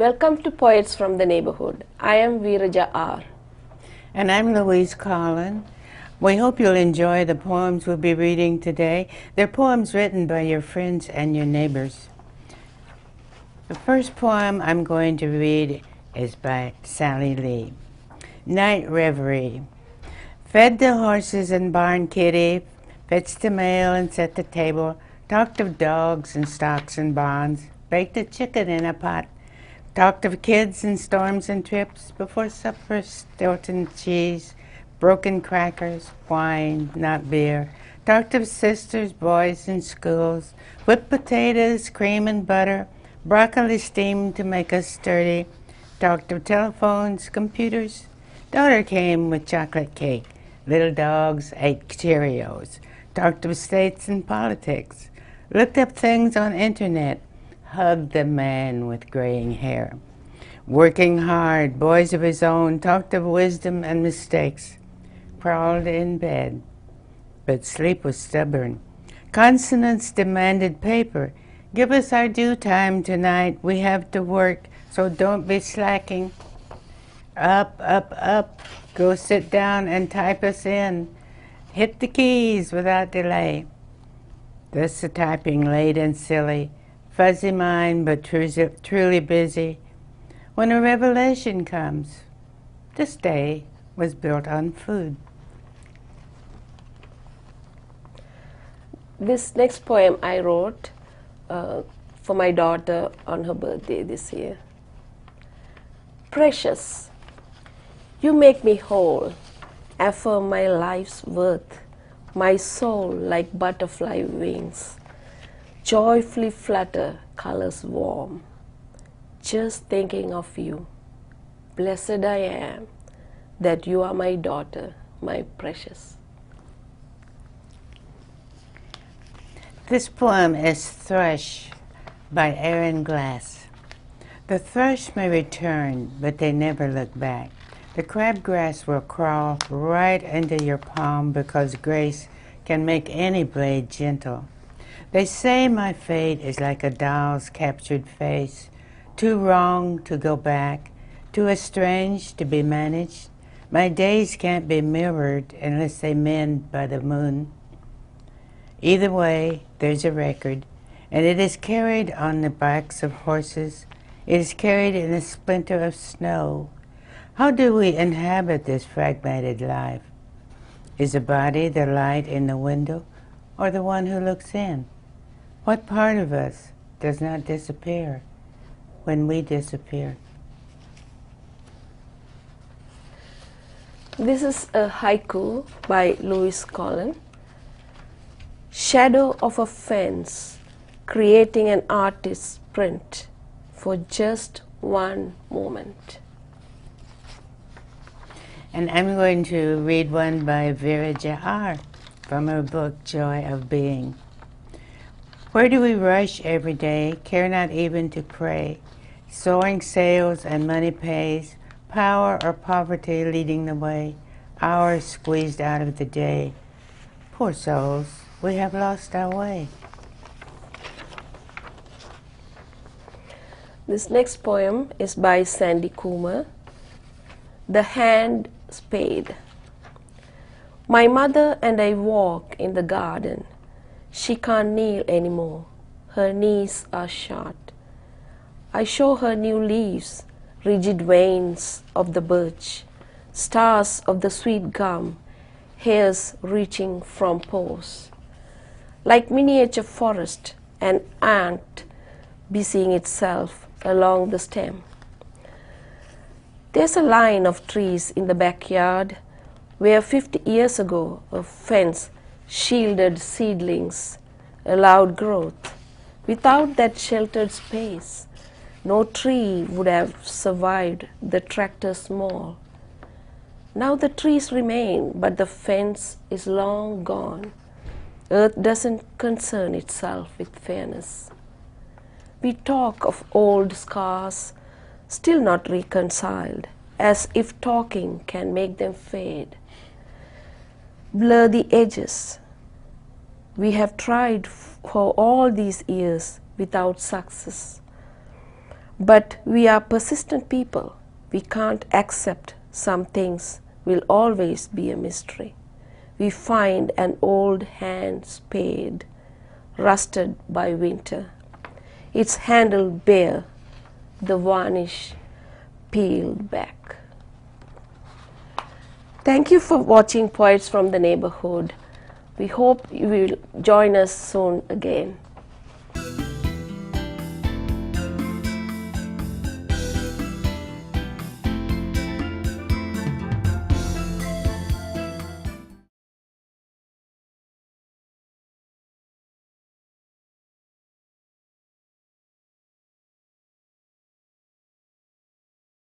Welcome to Poets from the Neighborhood. I am VeerajaR. And I'm Louise Colln. We hope you'll enjoy the poems we'll be reading today. They're poems written by your friends and your neighbors. The first poem I'm going to read is by Sally Lee. Night Reverie. Fed the horses and barn kitty, fetched the mail and set the table, talked of dogs and stocks and bonds, baked a chicken in a pot, talked of kids and storms and trips, before supper Stilton cheese, broken crackers, wine, not beer, talked of sisters, boys and schools, whipped potatoes, cream and butter, broccoli steamed to make us sturdy, talked of telephones, computers. Daughter came with chocolate cake, little dogs ate Cheerios, talked of states and politics, looked up things on internet, hugged the man with graying hair. Working hard, boys of his own, talked of wisdom and mistakes, crawled in bed, but sleep was stubborn. Consonants demanded paper. Give us our due time tonight. We have to work, so don't be slacking. Up, up, up. Go sit down and type us in. Hit the keys without delay. Thus the typing late and silly, fuzzy mind but truly busy. When a revelation comes, this day was built on food. This next poem I wrote for my daughter on her birthday this year. Precious, you make me whole, affirm my life's worth, my soul like butterfly wings, joyfully flutter, colors warm. Just thinking of you, blessed I am that you are my daughter, my precious. This poem is Thrush by Erin. The thrush may return, but they never look back. The crabgrass will crawl right into your palm because grace can make any blade gentle. They say my fate is like a doll's captured face, too wrong to go back, too estranged to be managed. My days can't be mirrored unless they mend by the moon. Either way, there's a record, and it is carried on the backs of horses. It is carried in a splinter of snow. How do we inhabit this fragmented life? Is the body the light in the window, or the one who looks in? What part of us does not disappear when we disappear? This is a haiku by Louise Colln. Shadow of a fence, creating an artist's print for just one moment. And I'm going to read one by VeerajaR from her book, Joy of Being. Where do we rush every day, care not even to pray, soaring sails and money pays, power or poverty leading the way, hours squeezed out of the day. Poor souls, we have lost our way. This next poem is by Coomer. The Hand Spade. My mother and I walk in the garden. She can't kneel anymore. Her knees are short. I show her new leaves, rigid veins of the birch, stars of the sweet gum, hairs reaching from pores. Like miniature forest, an ant busying itself along the stem. There's a line of trees in the backyard where 50 years ago a fence shielded seedlings, allowed growth. Without that sheltered space, no tree would have survived the tractor's maul. Now the trees remain, but the fence is long gone. Earth doesn't concern itself with fairness. We talk of old scars, still not reconciled, as if talking can make them fade. Blur the edges. We have tried for all these years without success. But we are persistent people. We can't accept some things will always be a mystery. We find an old hand spade, rusted by winter, its handle bare, the varnish peeled back. Thank you for watching Poets from the Neighborhood. We hope you will join us soon again.